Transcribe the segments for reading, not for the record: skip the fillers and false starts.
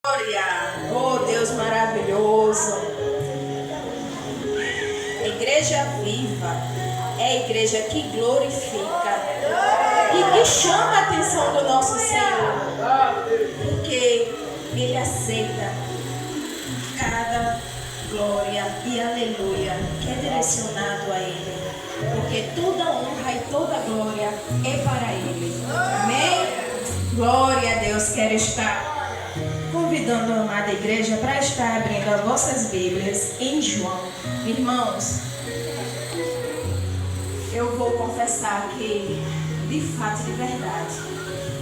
Glória! Oh, Deus maravilhoso! A igreja viva é a igreja que glorifica e que chama a atenção do nosso Senhor, porque Ele aceita cada glória e aleluia que é direcionado a Ele, porque toda honra e toda glória é para Ele. Amém? Glória a Deus. Quero estar convidando a amada igreja para estar abrindo as vossas Bíblias em João. Irmãos, eu vou confessar que, de fato, de verdade,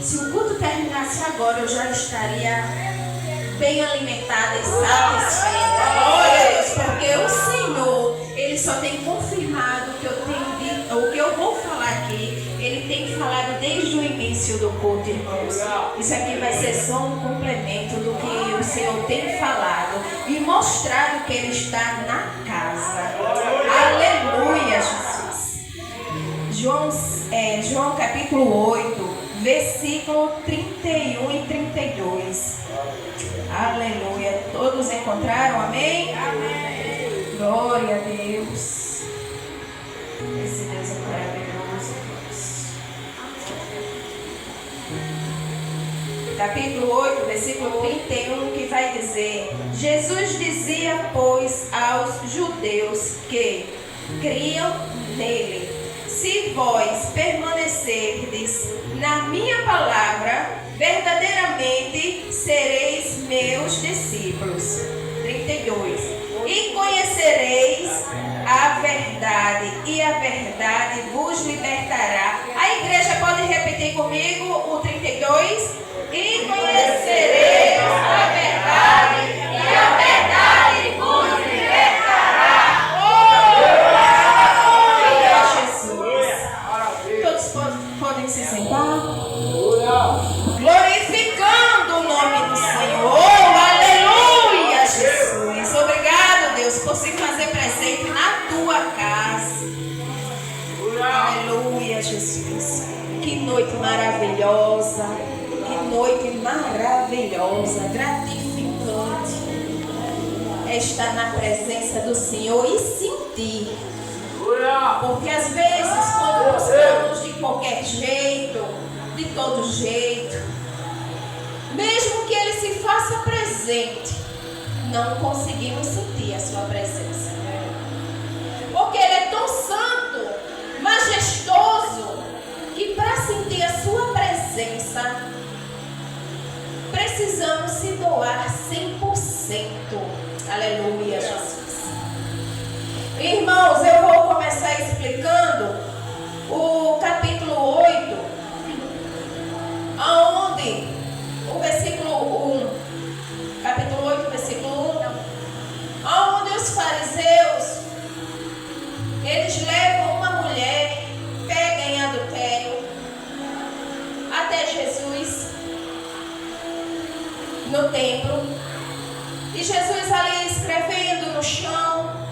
se o culto terminasse agora, eu já estaria bem alimentada e satisfeita. Glória a Deus, porque o Senhor, Ele só tem confirmado o que eu tenho dito, o que eu vou falar aqui. Ele tem falado desde o início do culto, irmãos. Isso aqui vai ser só um complemento do que o Senhor tem falado e mostrado que Ele está na casa. Aleluia, Jesus. João capítulo 8, versículo 31 e 32. Aleluia. Todos encontraram? Amém? Amém. Glória a Deus. Esse Deus é maravilhoso. Capítulo 8, versículo 31, que vai dizer: Jesus dizia, pois, aos judeus que criam nele: se vós permanecerdes na minha palavra, verdadeiramente sereis meus discípulos. 32. E conhecereis a verdade, e a verdade vos libertará. A igreja pode repetir comigo o 32? E conhecereis a verdade, e a verdade vos libertará. Oh, Jesus. Todos podem se sentar? Glorificando o nome do Senhor. Aleluia, Jesus. Obrigado, Deus, por se fazer presente na tua casa. Aleluia, Jesus. Que noite maravilhosa. Que noite maravilhosa, gratificante é estar na presença do Senhor e sentir. Porque às vezes, quando nós estamos de qualquer jeito, de todo jeito, mesmo que Ele se faça presente, não conseguimos sentir a sua presença. Porque Ele é tão santo, majestoso, que para sentir a sua presença, precisamos se doar 100%. Aleluia, Jesus. Irmãos, eu vou começar explicando o capítulo 8, aonde o versículo 1, capítulo 8, versículo 1, aonde os fariseus, eles levam uma mulher pega em adultério até Jesus no templo, e Jesus ali escrevendo no chão,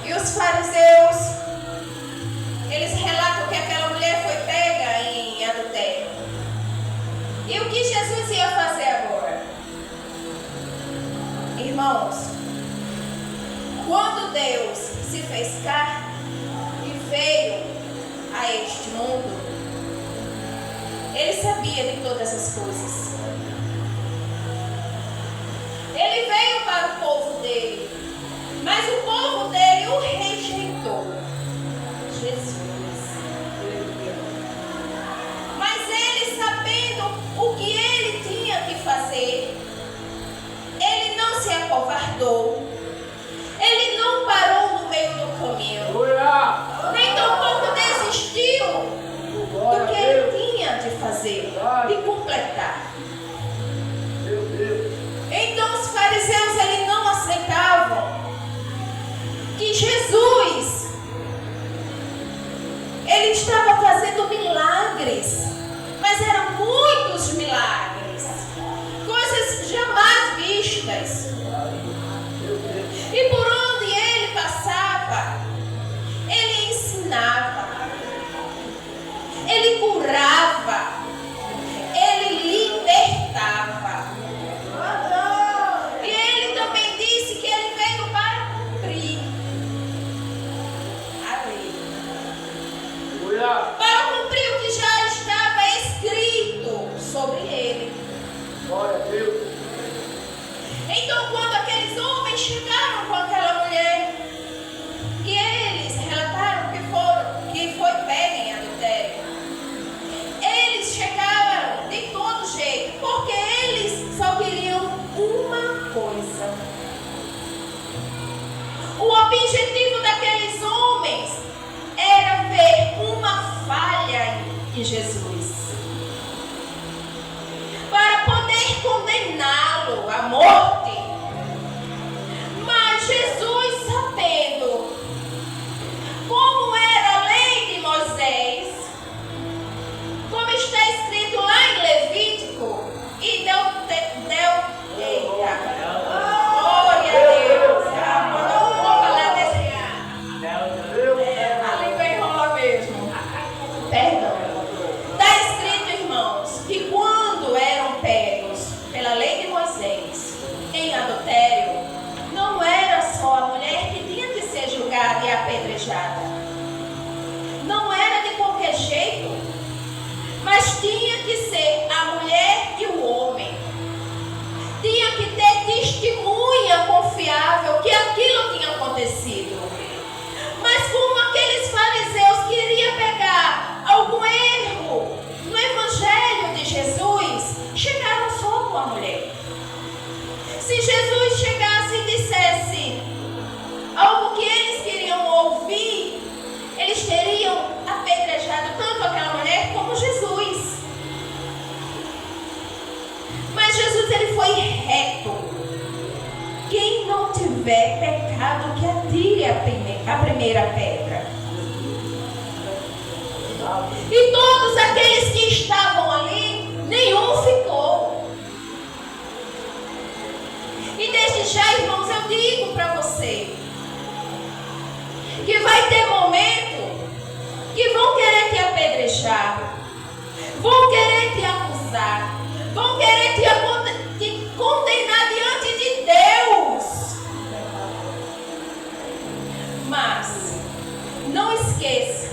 e os fariseus, eles relatam que aquela mulher foi pega em adultério. E o que Jesus ia fazer agora? Irmãos, quando Deus se fez carne e veio a este mundo, Ele sabia de todas as coisas. Ele veio para o povo dele, mas o povo dele o rejeitou. Jesus. Mas ele, sabendo o que ele tinha que fazer, ele não se acovardou. Ele não parou no meio do caminho. Nem tampouco desistiu do que ele tinha de fazer, de completar. Então os fariseus, eles não aceitavam que Jesus, Ele estava fazendo milagres, mas eram muitos milagres, coisas jamais vistas. E por onde Ele passava, Ele ensinava, Ele curava, Ele libertava. Se Jesus chegasse e dissesse algo que eles queriam ouvir, eles teriam apedrejado tanto aquela mulher como Jesus. Mas Jesus, ele foi reto. Quem não tiver pecado, que atire a primeira pedra. E todos aqueles que estavam ali, nenhum ficou. E desde já, irmãos, eu digo para você que vai ter momento que vão querer te apedrejar, vão querer te acusar, vão querer te condenar diante de Deus. Mas não esqueça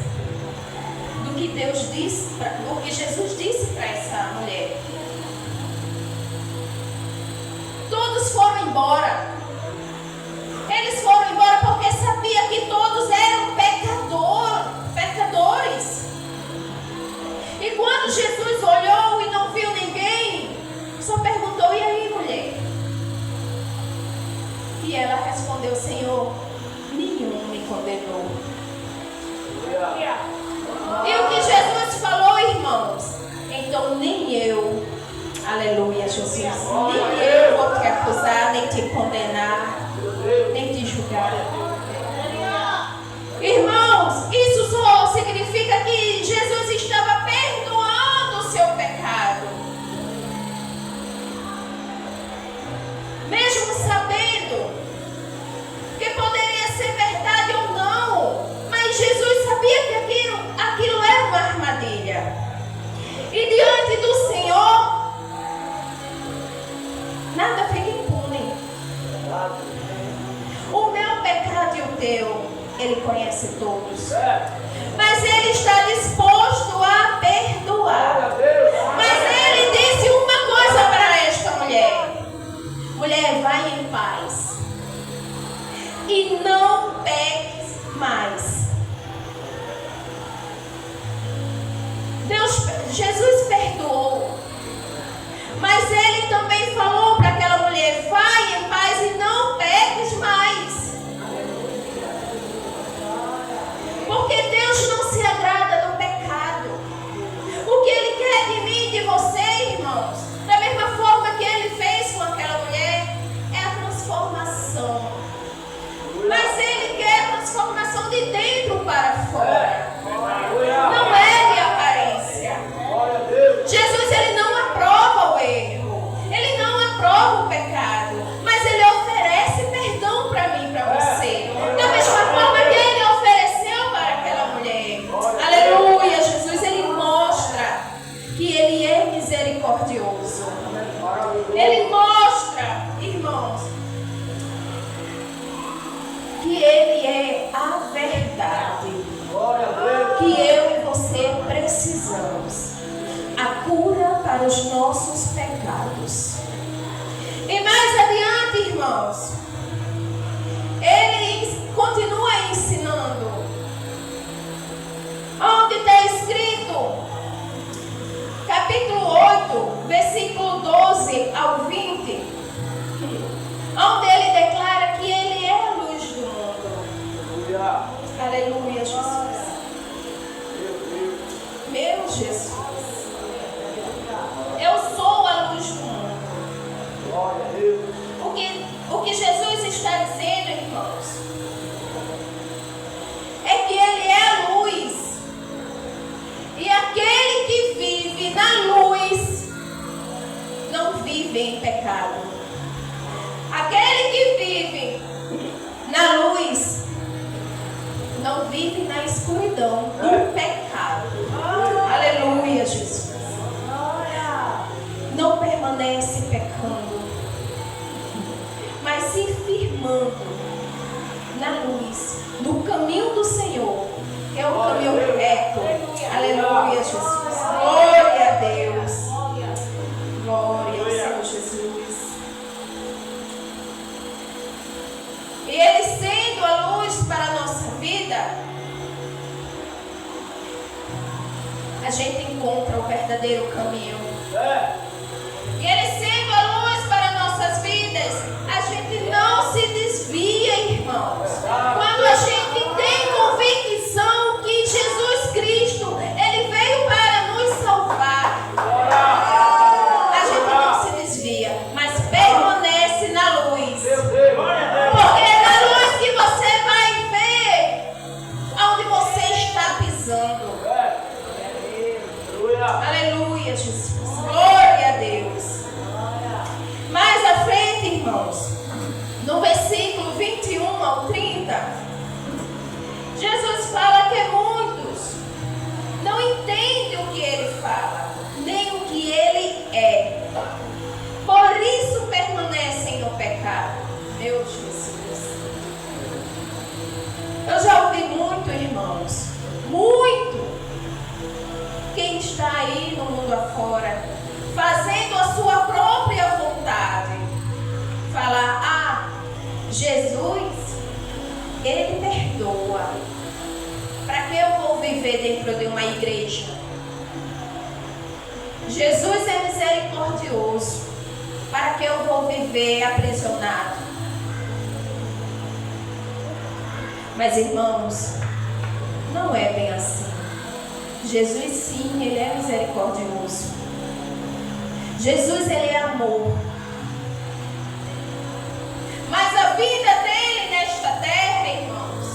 do que Deus disse, o que Jesus disse para essa mulher. Todos foram embora. Eles foram embora porque sabia que todos eram pecadores. E quando Jesus olhou e não viu ninguém, só perguntou: e aí, mulher? E ela respondeu: Senhor, nenhum me condenou. E o que Jesus falou, irmãos? Então nem eu, aleluia, Jesus, nem eu vou te acusar, nem te condenar, nem te julgar. Irmãos, isso só significa que Jesus estava perdoando o seu pecado. Mesmo sabendo que poderia ser verdade ou não, mas Jesus sabia que aquilo era uma armadilha. E diante do Senhor, nada fica impune. O meu pecado e o teu, Ele conhece todos. Mas Ele está disposto a perdoar. Mas Ele disse uma coisa para esta mulher: mulher, vai em paz e não peques mais. Jesus perdoou, mas Ele também falou para aquela mulher: vai em paz e não peques mais. Porque Deus não se agrada do pecado. O que Ele quer de mim e de você, irmãos, da mesma forma que Ele fez com aquela mulher, é a transformação. Mas Ele quer a transformação de dentro para fora. Não é de aparência. Jesus, Ele não aprova o erro. Ele não aprova o pecado. Mas Ele oferece perdão para mim e para você. Da mesma forma que Ele ofereceu para aquela mulher. Aleluia, Jesus, Ele mostra que Ele é misericordioso. Ele mostra, irmãos, que Ele é a verdade. Que eu e você precisamos. A cura para os nossos pecados. E mais adiante, irmãos, Ele continua ensinando. Onde está escrito, capítulo 8, versículo 12 ao 20, onde Ele declara que Ele é a luz do mundo. Aleluia, Jesus. Meu Jesus. Eu sou a luz do mundo. O que Jesus está dizendo, irmãos, é que Ele é a luz. E aquele que vive na luz não vive em pecado. Aquele que vive na luz não vive na escuridão do pecado. Aleluia, Jesus. Não permanece pecando, mas se firmando na luz, no caminho do Senhor, que é o caminho reto. Aleluia, Jesus. Glória a Deus. Glória ao Senhor Jesus. E Ele sendo a luz para a nossa vida, a gente encontra o verdadeiro caminho. E Ele sendo a luz para nossas vidas, irmãos, no versículo 21 ao 30, Jesus fala que muitos não entendem o que ele fala, nem o que ele é. Por isso permanecem no pecado. Meu Jesus. Eu já ouvi muito, irmãos, muito. Quem está aí no mundo afora, fazendo a sua própria vontade, falar: Jesus, ele perdoa. Para que eu vou viver dentro de uma igreja? Jesus é misericordioso. Para que eu vou viver aprisionado? Mas, irmãos, não é bem assim. Jesus, sim, ele é misericordioso. Jesus, ele é amor. Mas a vida dele nesta terra, irmãos,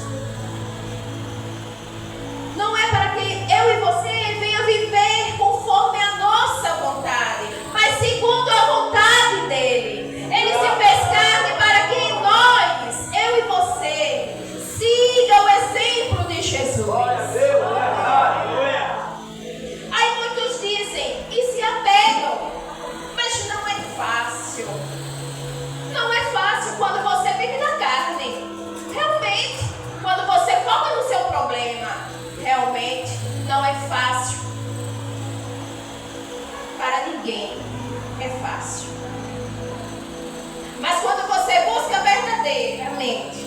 não é para que eu e você venha viver conforme a nossa vontade, mas segundo a vontade dele. Ele se fez carne para que nós, eu e você, siga o exemplo de Jesus. Aí muitos dizem e se apegam, mas não é fácil. Não é fácil quando você vive na carne. Realmente, quando você foca no seu problema, realmente não é fácil. Para ninguém é fácil. Mas quando você busca verdadeiramente,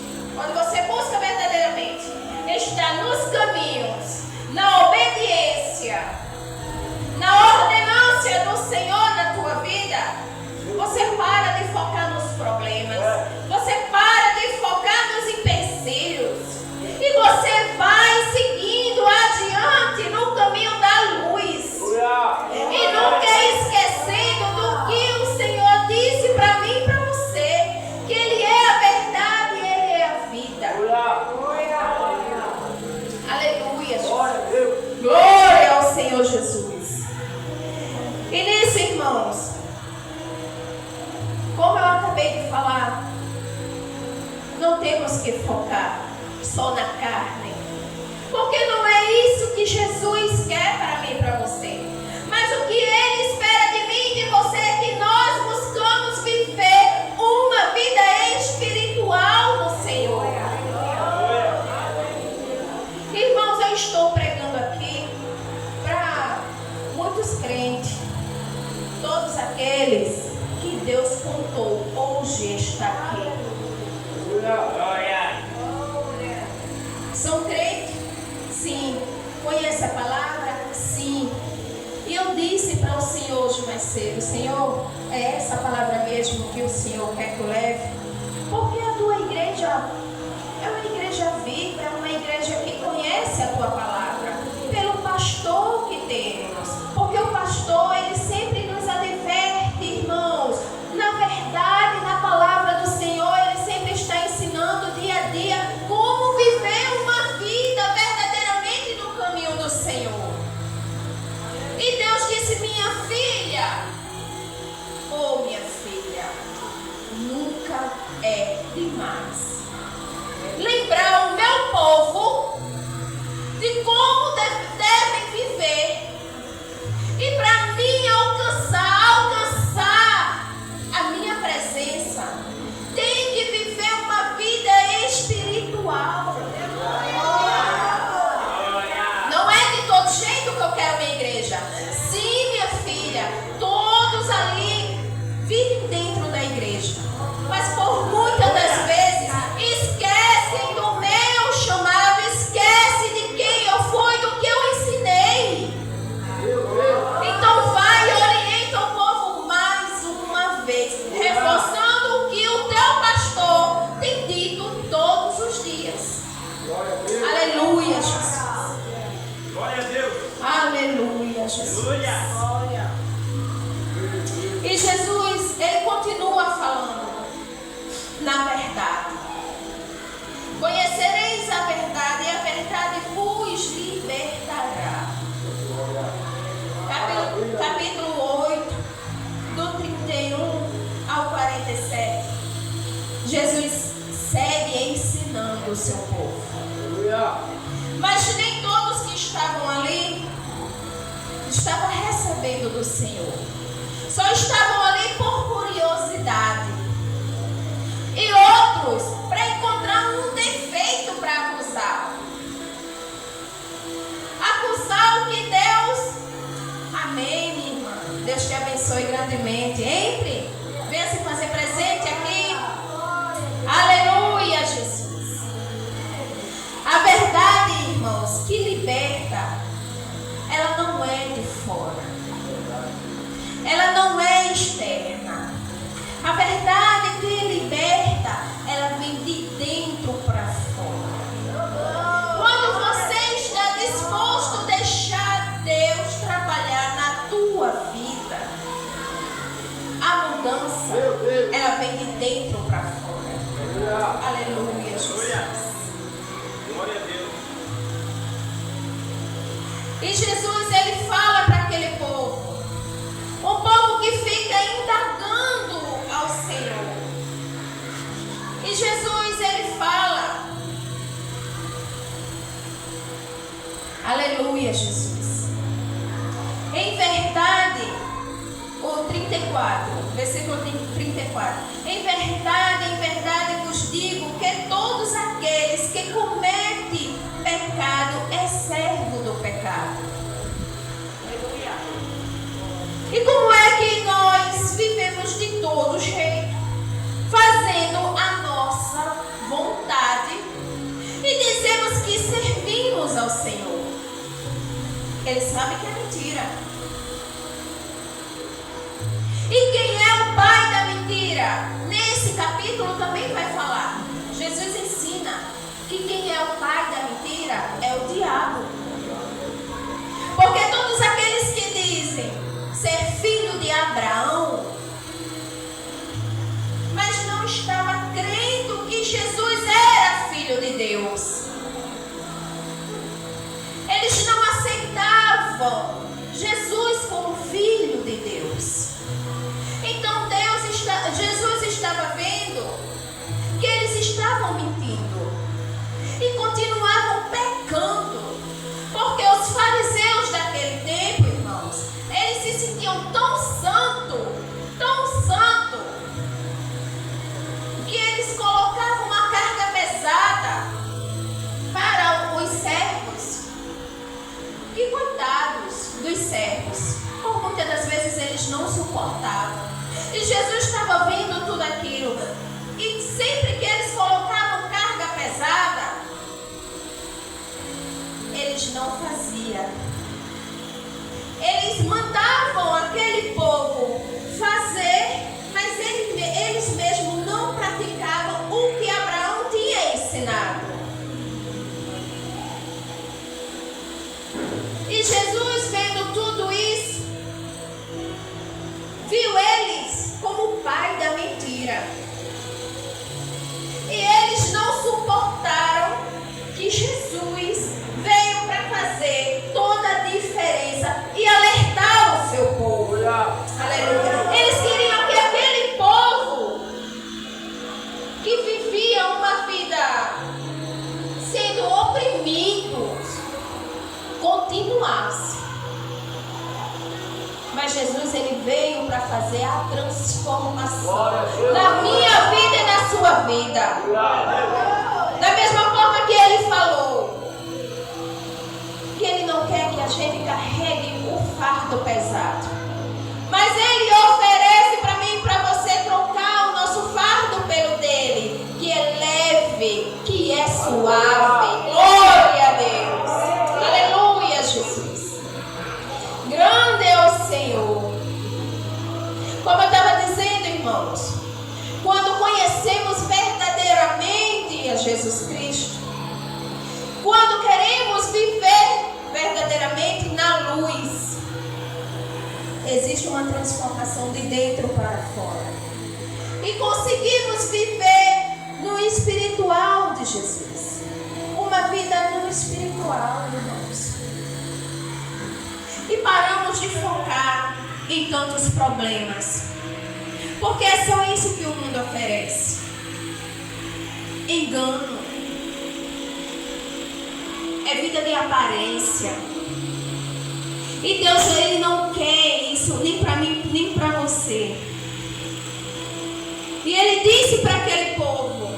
está nos caminhos, na obediência, na ordenância do Senhor na tua vida, você para de focar nos problemas, você para de focar nos empecilhos e você vai seguindo adiante no caminho da luz e nunca esquecendo do que o Senhor disse para mim e para você, que Ele é a verdade e Ele é a vida. Aleluia, Jesus. Glória ao Senhor Jesus. E nisso, irmãos, como eu acabei de falar, não temos que focar só na carne, porque não é isso que Jesus quer para mim e para você. Mas o que Ele espera de mim e de você é que nós buscamos viver uma vida espiritual no Senhor. Irmãos, eu estou pregando aqui para muitos crentes, todos aqueles que Deus contou, hoje está aqui. São crentes? Sim. Conhece a palavra? Sim. E eu disse para o Senhor hoje mais cedo: Senhor, é essa palavra mesmo que o Senhor quer que eu leve? Porque a tua igreja é uma igreja viva, é uma igreja que conhece a tua palavra, pelo pastor que temos. Porque o pastor, ele sempre nos adverte, irmãos. Na verdade, na palavra do Senhor, ele sempre está ensinando dia a dia como viver uma vida verdadeiramente no caminho do Senhor. E Deus disse: minha filha, oh minha filha, nunca é demais lembrar o meu povo de como devem viver. E para mim alcançar a minha presença, tem que viver uma vida espiritual. Não é de todo jeito que eu quero minha igreja. Sim, minha filha, todos ali vivem dentro da igreja, mas por muitas das vezes esquecem do meu chamado, esquecem de quem eu fui, do que eu ensinei. Então vai e orienta o povo mais uma vez, reforçando o que o teu pastor tem dito todos os dias. Aleluia, Jesus. Glória a Deus. Aleluia, Jesus. E Jesus, ele continua Jesus segue ensinando o seu povo. Mas nem todos que estavam ali estavam recebendo do Senhor. Só estavam ali por curiosidade. E outros para encontrar um defeito para acusar. Acusar o que Deus... Amém, minha irmã. Deus te abençoe grandemente. Entre. Venha se fazer presente aqui. Aleluia, Jesus. A verdade, irmãos, que liberta, ela não é de fora. Ela não é externa. A verdade que liberta, ela vem de dentro para fora. Quando você está disposto a deixar Deus trabalhar na tua vida, a mudança, ela vem de dentro para fora. Aleluia, Jesus. Glória a Deus. E Jesus, ele fala para aquele povo. Um povo que fica indagando ao Senhor. E Jesus, ele fala. Aleluia, Jesus. Em verdade, o 34, versículo 34. Em verdade vos digo que todos aqueles que cometem pecado é servo do pecado. Aleluia. E como é que nós vivemos de todo jeito, fazendo a nossa vontade e dizemos que servimos ao Senhor? Ele sabe que é mentira. E quem é o pai da mentira? Nesse capítulo também vai falar. Jesus ensina que quem é o pai da mentira é o diabo. Porque todos aqueles que dizem ser filho de Abraão, mas não estava crendo que Jesus era filho de Deus. Eles não aceitavam Jesus como filho de Deus. Então Jesus estava vendo que eles estavam mentindo e continuavam pecando, porque os fariseus daquele tempo, irmãos, eles se sentiam tão santo, que eles colocavam uma carga pesada para os servos. E coitados dos servos, por muitas das vezes eles não suportavam. E Jesus estava vendo tudo aquilo. E sempre que eles colocavam carga pesada, eles não faziam. Eles mandavam aquele povo fazer, mas eles mesmos não praticavam o que Abraão tinha ensinado. E Jesus, vendo tudo isso, viu eles como o pai da mentira. E eles não suportaram que Jesus veio para fazer toda a diferença e alertar o seu povo. Aleluia. Eles queriam que aquele povo que vivia uma vida sendo oprimido continuasse. Mas Jesus, ele veio para fazer a transformação na minha vida e na sua vida. Da mesma forma que ele falou que ele não quer que a gente carregue o fardo pesado, mas ele oferece para mim e para você trocar o nosso fardo pelo dele, que é leve, que é suave. Glória a Deus. Aleluia, Jesus. Grande é o Senhor. Como eu estava dizendo, irmãos, quando conhecemos verdadeiramente a Jesus Cristo, quando queremos viver verdadeiramente na luz, existe uma transformação de dentro para fora. E conseguimos viver no espiritual de Jesus. Uma vida no espiritual, irmãos. E paramos de focar em tantos problemas. Porque é só isso que o mundo oferece. engano, é vida de aparência. E Deus, Ele não quer isso, nem para mim, nem para você. E Ele disse para aquele povo,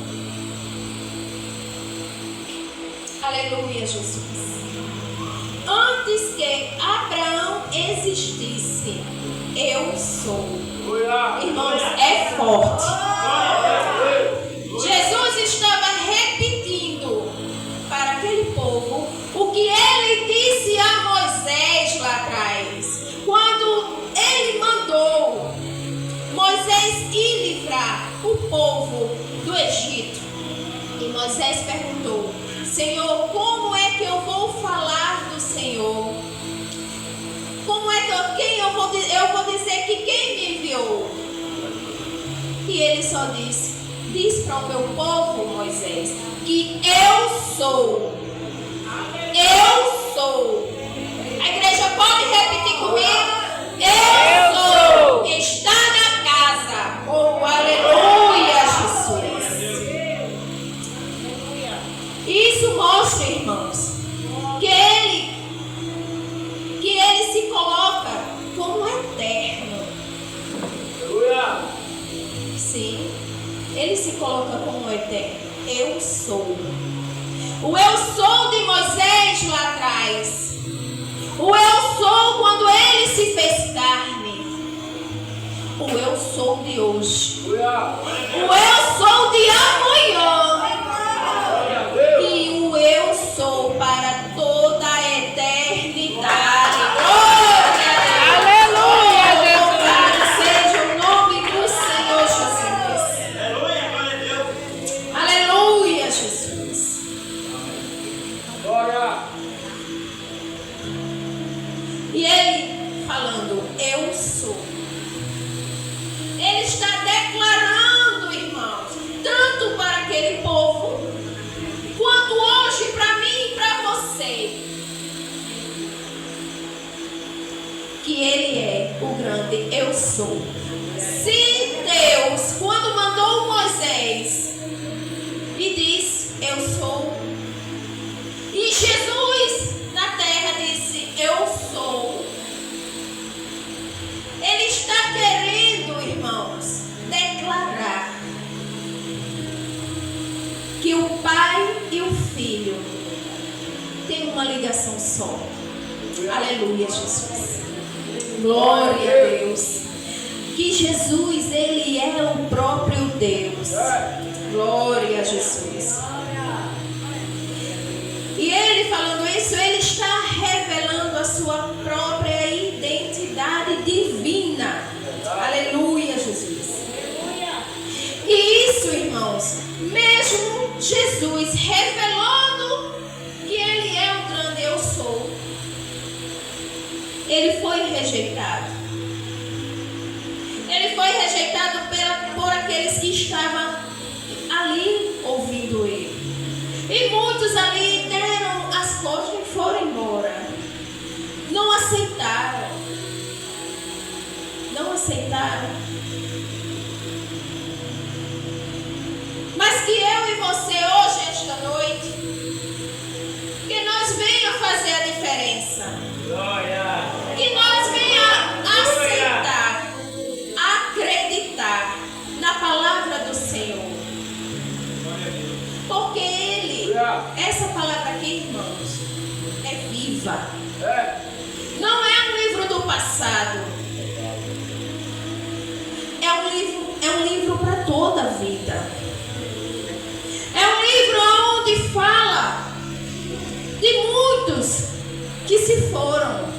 aleluia, Jesus. Antes que Abraão existisse, eu sou. Irmãos, é forte. Jesus estava repetindo para aquele povo o que Ele disse a Moisés lá atrás, quando Ele mandou Moisés ir livrar o povo do Egito. E Moisés perguntou: Senhor, como é que eu vou falar do Senhor? Como é que eu vou dizer que quem me enviou? E ele só disse: diz para o meu povo, Moisés, que eu sou. Eu sou. A igreja pode repetir comigo? Eu sou. Está na casa. Oh, aleluia, Jesus. Isso mostra, irmãos, que ele se coloca como eterno. Sim, ele se coloca como eterno. Eu sou. O eu sou de Moisés lá atrás. O eu sou quando ele se fez carne. O eu sou de hoje. O eu sou de amanhã. E o eu sou para toda a eternidade. Glória a Deus. Aleluia, louvado seja o nome do Senhor Jesus. Aleluia, Jesus. Glória. E ele falando, eu sou. Ele está declarando, irmãos, tanto para aquele povo, quanto hoje para mim e para você, que ele é o grande eu sou. Se Deus, quando mandou Moisés e disse, eu sou, e Jesus na terra disse, eu sou, ele está querendo, irmãos, declarar que o Pai e o Filho têm uma ligação só. Aleluia, Jesus. Glória a Deus. Que Jesus, Ele é o próprio Deus. Glória a Jesus. E Ele falando isso, Ele está revelando a sua própria identidade divina. Aleluia, Jesus. E isso, irmãos, mesmo Jesus revelando que Ele é o grande eu sou, Ele foi rejeitado. Ele foi rejeitado por aqueles que estavam ali ouvindo Ele. E muitos ali deram as costas e foram embora. Não aceitaram. Não aceitaram. Mas que eu e você hoje, esta noite, que nós venha fazer a diferença. Que nós venha aceitar, acreditar na palavra do Senhor. Porque Ele, essa palavra aqui, irmãos, é viva. Não é um livro do passado. É um livro para toda a vida. É um livro onde fala de muitos que se foram,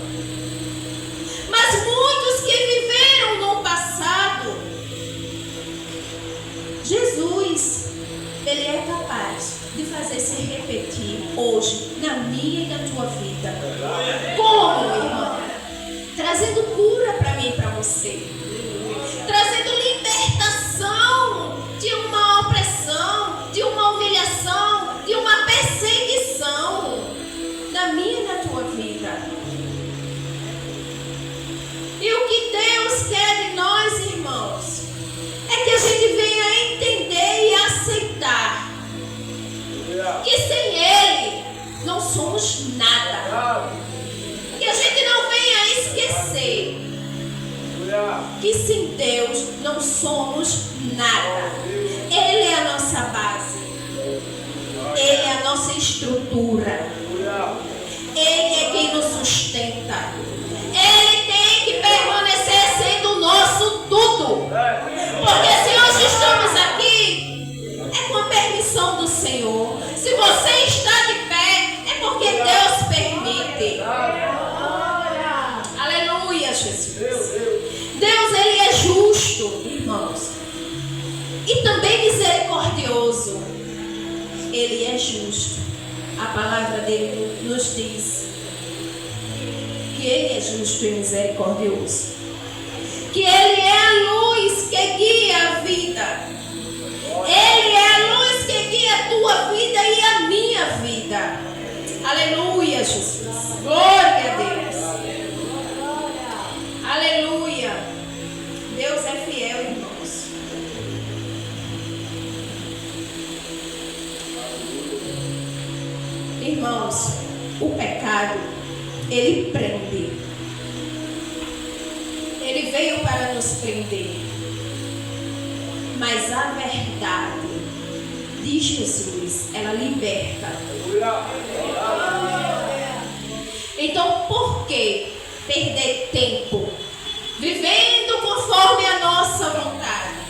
mas muitos que viveram no passado. Jesus, Ele é capaz de fazer se repetir hoje na minha e na tua vida. Como, irmão? Trazendo cura para mim e para você. Trazendo libertação de uma opressão, de uma humilhação, de uma perseguição na minha e na tua vida. E o que Deus quer de nós, irmãos, é que a gente venha entender e aceitar que sem Deus não somos nada. Ele é a nossa base. Ele é a nossa estrutura. Ele é quem nos sustenta. Ele tem que permanecer sendo o nosso tudo. Porque se hoje estamos aqui, é com a permissão do Senhor. Se você está de pé, é porque Deus permite. Aleluia, Jesus. Deus, Ele é justo, irmãos. E também misericordioso. Ele é justo. A palavra dele nos diz que Ele é justo e misericordioso. Que Ele é a luz que guia a vida. Ele é a luz que guia a tua vida e a minha vida. Aleluia, Jesus. Glória a Deus. Aleluia. Deus é fiel, irmãos. Irmãos, o pecado, ele prende. Ele veio para nos prender. Mas a verdade de Jesus, ela liberta. Então, por que perder tempo vivendo conforme a nossa vontade?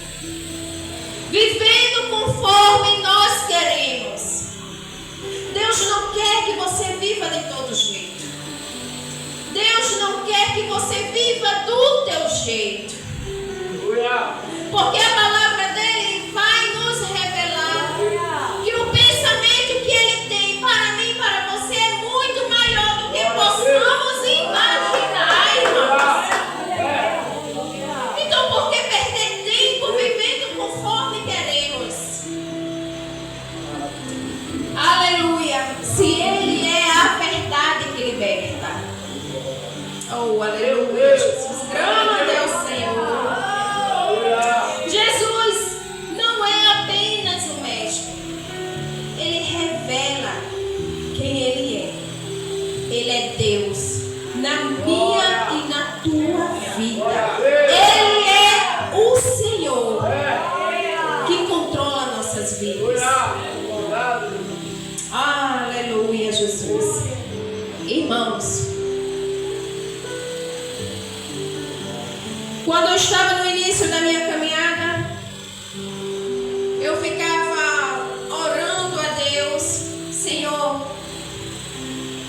Vivendo conforme nós queremos. Deus não quer que você viva de todo jeito. Deus não quer que você viva do teu jeito. Porque a palavra dele vai nos revelar que o pensamento que ele tem para mim e para você é muito maior do que possamos imaginar, irmãos. Então, por que perder tempo vivendo conforme queremos? Aleluia. Se ele é a verdade que liberta. Oh, aleluia, Jesus. Grande é o Senhor. Jesus não é apenas o mestre. Ele revela quem ele é. Ele é Deus na minha e na tua vida. Ele é o Senhor que controla nossas vidas. Aleluia, Jesus. Irmãos, quando eu estava no início da minha caminhada, eu ficava orando a Deus: Senhor,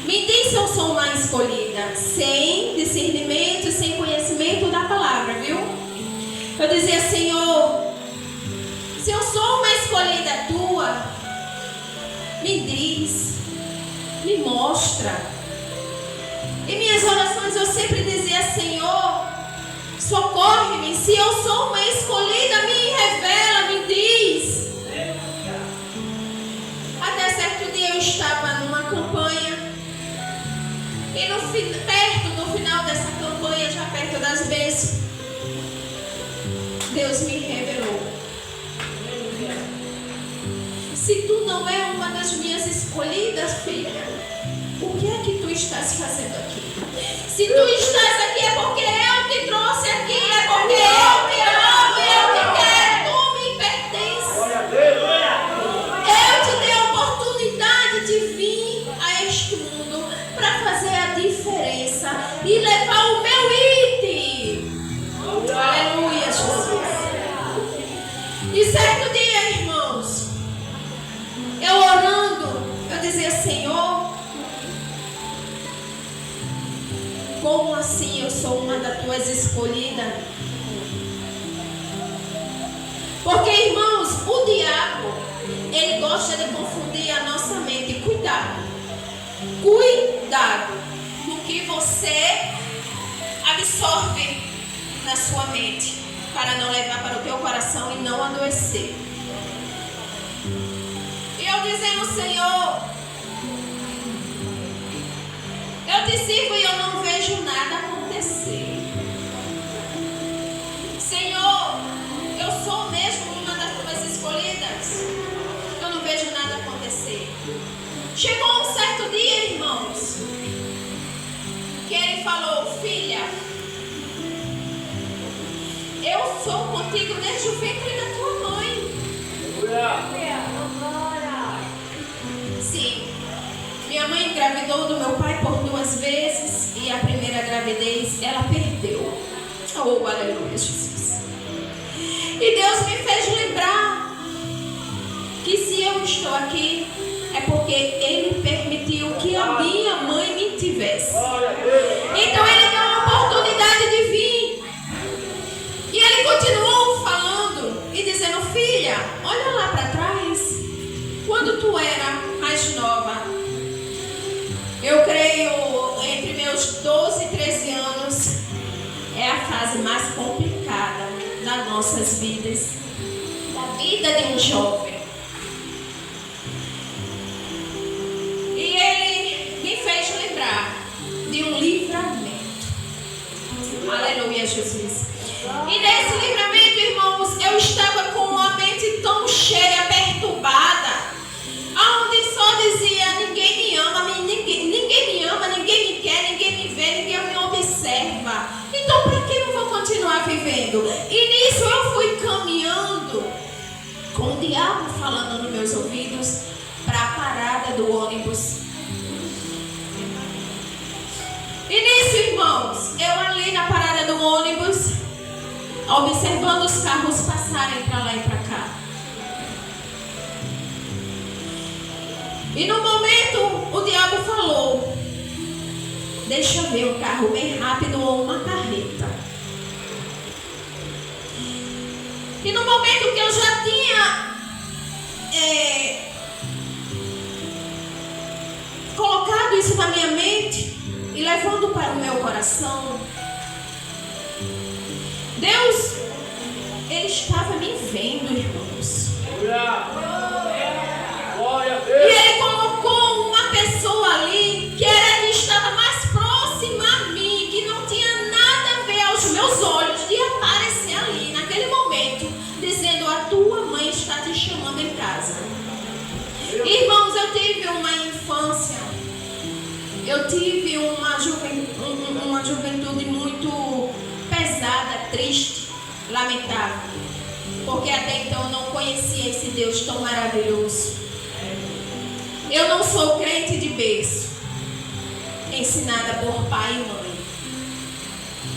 me diz se eu sou uma escolhida, sem discernimento, sem conhecimento da palavra, viu? Eu dizia: Senhor, se eu sou uma escolhida tua, me diz, me mostra. Em minhas orações eu sempre dizia: Senhor, socorre-me, se eu sou uma escolhida, me revela, me diz. Até certo dia eu estava numa campanha e perto do final dessa campanha, já perto das bênçãos, Deus me revelou: se tu não é uma das minhas escolhidas, filha, o que é que tu estás fazendo aqui? Se tu estás aqui é porque eu te trouxe aqui, é porque eu te amo, eu te quero, tu me pertences. Eu te dei a oportunidade de vir a este mundo para fazer a diferença e levar o meu ide. Aleluia, Jesus. E certo dia, irmãos, eu orando, eu dizia: Senhor, como assim eu sou uma das tuas escolhidas? Porque, irmãos, o diabo, ele gosta de confundir a nossa mente. Cuidado. Cuidado no que você absorve na sua mente, para não levar para o teu coração e não adoecer. E eu dizendo: Senhor, eu te sirvo e eu não vejo nada acontecer. Senhor, eu sou mesmo uma das tuas escolhidas. Eu não vejo nada acontecer. Chegou um certo dia, irmãos, que ele falou: filha, ventre da tua mãe. Sim. Minha mãe engravidou do meu pai por 2 vezes e a primeira gravidez ela perdeu. Oh, aleluia, Jesus. E Deus me fez lembrar que se eu estou aqui é porque Ele permitiu que a minha mãe me tivesse. Então Ele deu a oportunidade de vir. E Ele continuou falando e dizendo: filha, olha lá para trás. Quando tu era mais nova, eu creio entre meus 12 e 13 anos, é a fase mais complicada das nossas vidas, da vida de um jovem. E Ele me fez lembrar de um livramento. Aleluia, Jesus. E nesse livramento, irmãos, eu estava com uma mente tão cheia, perturbada, onde só dizia: ninguém me ama, ninguém me ama, ninguém me quer, ninguém me vê, ninguém me observa. Então para que eu vou continuar vivendo? E nisso eu fui caminhando com o diabo falando nos meus ouvidos para a parada do ônibus. E nisso, irmãos, eu ali na parada do ônibus, observando os carros passarem para lá e para cá. E no momento o diabo falou: deixa eu ver um carro bem rápido ou uma carreta. E no momento que eu já tinha colocado isso na minha mente e levando para o meu coração, Deus, Ele estava me vendo, irmãos. E Ele colocou uma pessoa ali que estava mais próxima a mim, que não tinha nada a ver aos meus olhos de aparecer ali naquele momento, dizendo: a tua mãe está te chamando em casa. Irmãos, eu tive uma infância, eu tive uma juventude muito pesada, triste, lamentável, porque até então eu não conhecia esse Deus tão maravilhoso. Eu não sou crente de berço, ensinada por pai e mãe.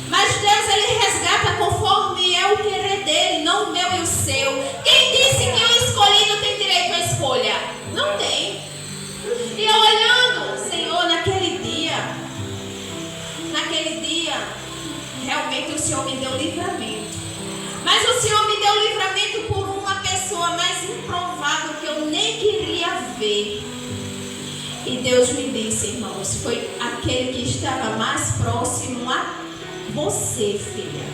Mas Deus, Ele resgata conforme é o querer dele, não o meu e o seu. Quem disse que o escolhido tem direito à escolha? Não tem. E eu olhando, Senhor, naquele dia, realmente o Senhor me deu livramento. Mas o Senhor me deu livramento por uma pessoa mais improvável que eu nem queria ver. E Deus me disse, irmãos, foi aquele que estava mais próximo a você, filha,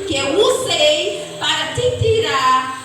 que eu usei para te tirar